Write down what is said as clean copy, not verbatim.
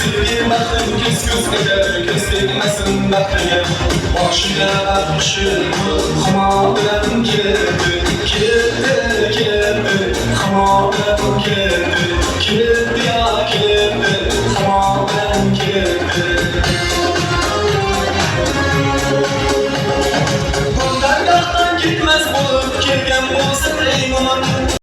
Sevgi baktım göz eder, göz değmesin bakıya. Başıya bakışım, kama bilen girdi, kama bilen girdi ya girdi, kama bilen girdi. Bundan gitmez bulup, gelgen bulsa ey